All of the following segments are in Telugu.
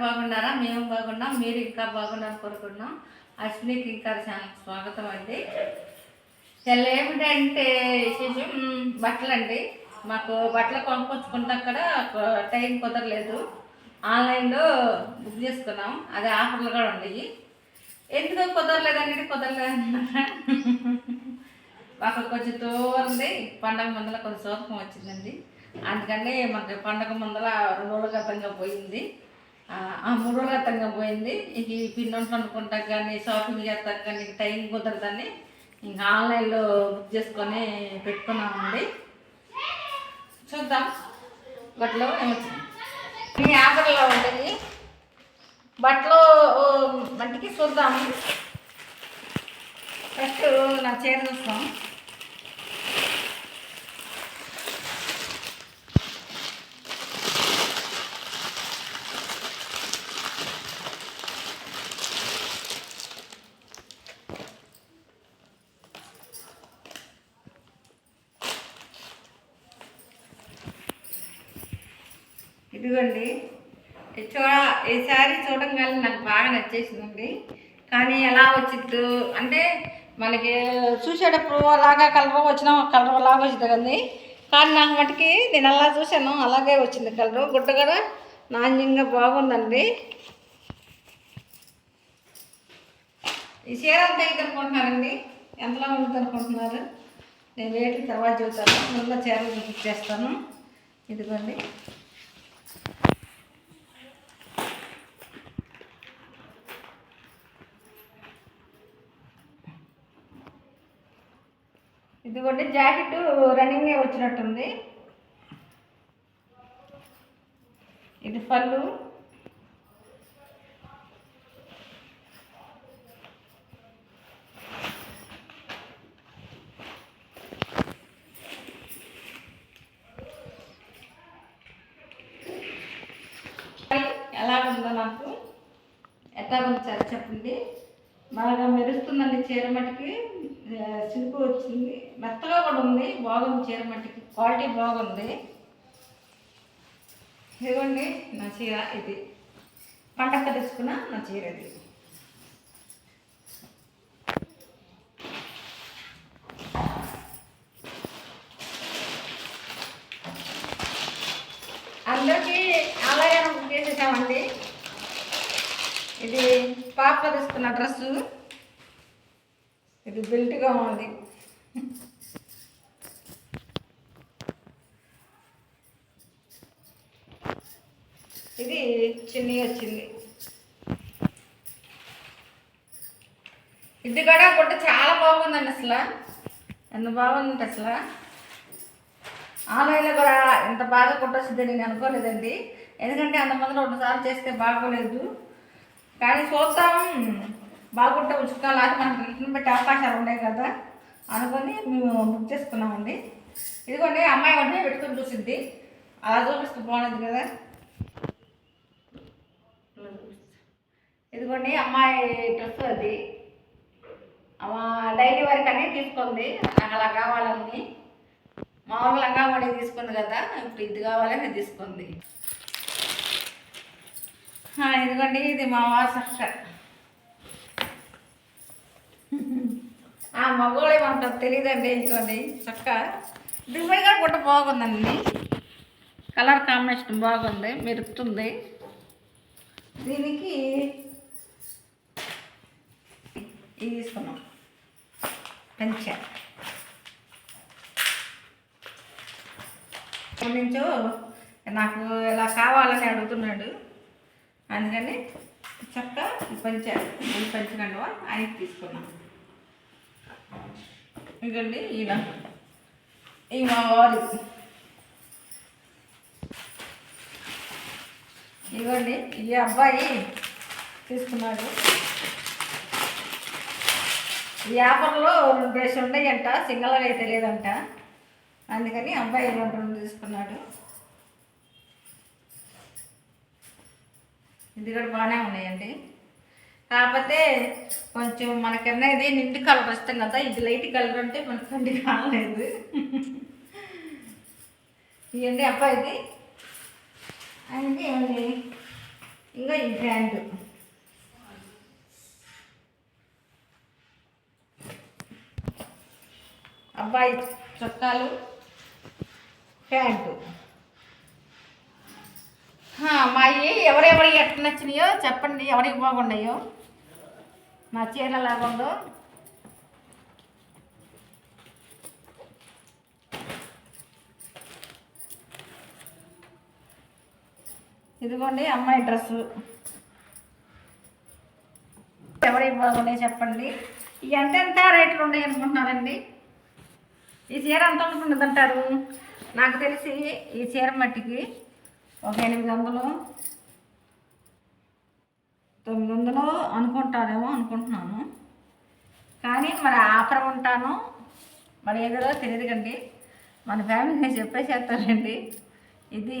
బాగున్నారా? మేము బాగున్నాం. మీరు ఇంకా బాగున్నారని కోరుకుంటున్నాం. అశ్విని కింకర్ ఛానల్కి స్వాగతం అండి. ఏమిటంటే విశేషం బట్టలు అండి. మాకు బట్టలు కొనుక్కొచ్చుకుంటే అక్కడ టైం కుదరలేదు. ఆన్లైన్లో బుక్ చేసుకున్నాం. అదే ఆఫర్లు కూడా ఉన్నాయి. ఎందుకు కుదరలేదంటే కుదరలేదన్నమాట. మాకు కొంచెం దూరంది పండగ ముందర కొంచెం సోకం వచ్చిందండి. అందుకని మాకు పండగ ముందర 2 రోజుల గతంగా పోయింది. ఆ 3 రోజుల గతంగా పోయింది. ఇంక ఈ పిండి అనుకుంటా కానీ షాపింగ్ చేస్తాక కానీ టైం కుదరదని ఇంకా ఆన్లైన్లో బుక్ చేసుకొని పెట్టుకున్నామండి. చూద్దాం బట్టలు ఏమొచ్చింది. ఈ ఆఫర్లో ఉంటుంది బట్టలు మట్టికి చూద్దాము. ఫస్ట్ నా చీర చూస్తాం. ఇదిగోండి ఈ శారీ చూడంగానే నాకు బాగా నచ్చేసిందండి. కానీ ఎలా వచ్చిద్దు అంటే మనకి చూసేటప్పుడు అలాగా కలర్ వచ్చినా కలర్ అలాగే వచ్చింది కదండి. కానీ నాకు మటుకి నేను అలా చూశాను అలాగే వచ్చింది కలరు. గుడ్డ కూడా నాణ్యంగా బాగుందండి. ఈ చీర అంతా ఇది అనుకుంటున్నారండి. ఎంతలో ఉంటుంది అనుకుంటున్నారు? నేను రేటు తర్వాత చూస్తాను. ముందు చీరలు చూపించేస్తాను. ఇదిగోండి ఇదిగోండి జాకెట్ రన్నింగే వచ్చినట్టుంది. ఇది పళ్ళు. ఎలాగుందో నాకు ఎట్లా ఉంచారు చెప్పండి. బాగా మెరుస్తుందండి చీర మట్టికి. సిల్క్ వచ్చింది, మెత్తగా కూడా ఉంది. బాగుంది చీర మట్టికి, క్వాలిటీ బాగుంది. ఇదిగోండి నా చీర. ఇది పండగ తీసుకున్న నా చీర. ఇది అందరికీ అలాగే బుక్ చేసేసామండి. ఇది పాప తీసుకున్న డ్రెస్సు. ఇది బెల్ట్గా ఉంది. ఇది చిన్ని వచ్చింది. ఇది కూడా గుడ్డ చాలా బాగుందండి. అసలు ఎంత బాగుందంటే అసలు ఆన్లైన్లో కూడా ఇంత బాగా కుట్టొచ్చింది నేను అనుకోలేదండి. ఎందుకంటే అంతమంది 2 సార్లు చేస్తే బాగోలేదు. కానీ చూద్దాం బాగుంటే ఉంచుకోవాలి. లేకపోతే మనకు రిటర్న్ పెట్టే అవకాశాలు ఉన్నాయి కదా అనుకొని మేము బుక్ చేసుకున్నామండి. ఇదిగోండి అమ్మాయి వెంటనే పెట్టుకొని చూసిద్ది. అలా చూపిస్తే బాగుంది కదా. ఇదిగోండి అమ్మాయి డ్రెస్. అది డైలీ వరకు అనేది తీసుకుంది. నాకు అలా కావాలని మామూలుగా లంగా కూడా తీసుకుంది కదా. ఇప్పుడు ఇది కావాలని తీసుకుంది. ఇదిగోండి ఇది మా వారి చక్క. మగవాళ్ళు ఏమంటారు తెలియదండి. ఇదిగోండి చక్క. డిజైన్ కూడా గుట్ట బాగుందండి. కలర్ కాంబినేషన్ బాగుంది, మెరుస్తుంది. దీనికి ఇది తీసుకున్నాం పంచ. నుంచో నాకు ఇలా కావాలని అడుగుతున్నాడు. అందుకని చక్క ఈ పంచకండవా ఆయనకి తీసుకున్నాం. ఇదండి ఇలా ఈ మా వారు. ఇవ్వండి ఈ అబ్బాయి తీసుకున్నాడు. ఈ ఆఫర్లో 2 డ్రెస్సులు ఉన్నాయంట, సింగల్గా అయితే లేదంట. అందుకని అబ్బాయి 2 తీసుకున్నాడు. ఇది కూడా బాగానే ఉన్నాయండి. కాకపోతే కొంచెం మనకన్నా ఇది నిండు కలర్ వస్తాం కదా. ఇది లైట్ కలర్ అంటే మనకు కండి కాలేదు. ఇవ్వండి అబ్బాయిది. ఆయనకి ఇంకా ఈ ప్యాంటు అబ్బాయి చొక్కాలు ప్యాంటు. మా ఎవరెవరికి ఎట్లా నచ్చినాయో చెప్పండి, ఎవరికి బాగున్నాయో. నా చీర లాగుందో ఇదిగోండి అమ్మాయి డ్రెస్సు. ఎవరికి బాగున్నాయి చెప్పండి. ఇవి ఎంత రేట్లు ఉన్నాయి అనుకుంటున్నారండి? ఈ చీర ఎంత ఉంటుందంటారు? నాకు తెలిసి ఈ చీర మట్టికి ఒక 800 900 అనుకుంటున్నాను. కానీ మరి ఆఫర్ ఉంటాను మరి ఏదో తెలియదు కండి. మన ఫ్యామిలీ చెప్పేసేస్తానండి. ఇది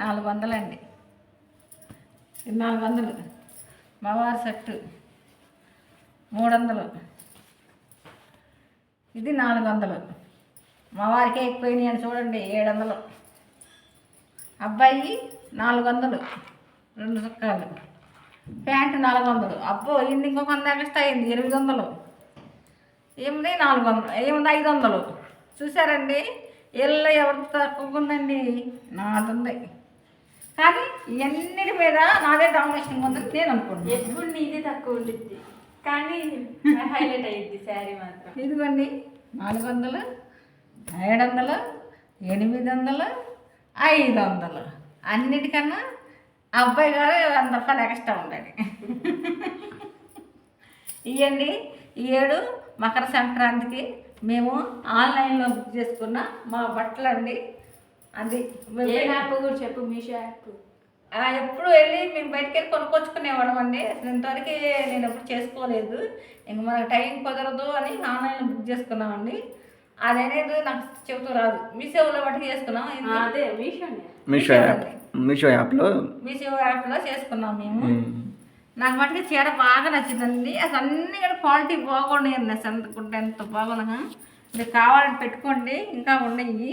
400 అండి. ఇది 400. మగవారి సెట్టు 300. ఇది 400. మా వారికే ఎక్కువైనాయి అని చూడండి 700. అబ్బాయి 400 2 చొక్కాలు. ప్యాంటు 400. అబ్బో ఇది ఇంకొక 100 ఎక్స్ట్రా అయింది 800. ఏముంది 400, ఏముంది 500. చూసారండి, ఇళ్ళ ఎవరికి తక్కువ ఉందండి? నాది ఉంది. కానీ ఇవన్నిటి మీద నాదే డామినేషన్ ఉందని నేను అనుకుంటున్నాను. ఎప్పుడు నీదే తక్కువ ఉంటుంది కానీ హైలైట్ అయ్యింది శారీ మాత్రం. ఇదిగోండి 400, 700, 800, 500. అన్నిటికన్నా అబ్బాయి గారు 100 రూపాయలు ఎక్స్ట్రా ఉండాలి. ఇవ్వండి. ఈ 7 మకర సంక్రాంతికి మేము ఆన్లైన్లో బుక్ చేసుకున్న మా బట్టలు అండి. అది యాప్ కూడా చెప్పు. మీషో యాప్. ఎప్పుడు వెళ్ళి మేము బయటికి వెళ్ళి కొనుక్కొచ్చుకునేవాళ్ళం అండి. అసలు ఇంతవరకు నేను ఎప్పుడు చేసుకోలేదు. ఇంక మనకు టైం కుదరదు అని ఆన్లైన్లో బుక్ చేసుకున్నామండి. అదనేది నాకు చెబుతూ రాదు. మీషోలో బట్టి చేసుకున్నాం. అదే మీషో యాప్లో చేసుకున్నాం మేము. నాకు మటుకు చీర బాగా నచ్చిందండి. అసలు అన్ని కూడా క్వాలిటీ బాగున్నాయండి. అసలు అనుకుంటే ఎంత బాగున్నా మీరు కావాలని పెట్టుకోండి, ఇంకా ఉన్నాయి.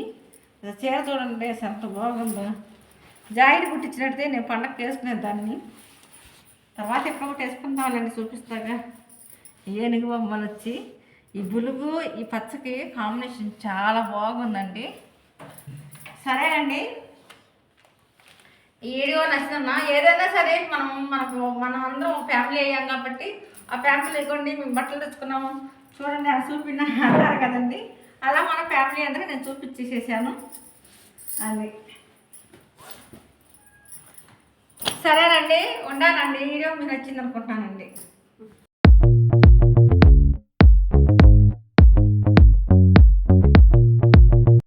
చీర చూడండి అసలు ఎంత బాగుందో. జాయిట్ కుట్టించినట్టే నేను పండగకి వేసుకునేది దాన్ని. తర్వాత ఎప్పుడు వేసుకుంటానండి, చూపిస్తాగా. ఏనుగు బొమ్మలు వచ్చి ఈ బులుగు ఈ పచ్చకి కాంబినేషన్ చాలా బాగుందండి. సరేనండి, ఈ వీడియో నచ్చిందన్నా. ఏదైనా సరే మనం అందరం ఫ్యామిలీ అయ్యాం కాబట్టి ఆ ఫ్యామిలీ ఇవ్వండి. మేము బట్టలు తెచ్చుకున్నాము చూడండి అది చూపిన అంటారు కదండి. అలా మన ఫ్యామిలీ అందరూ నేను చూపించేసేసాను. అది సరేనండి, ఉండాలండి. వీడియో మీకు నచ్చింది అనుకుంటున్నానండి.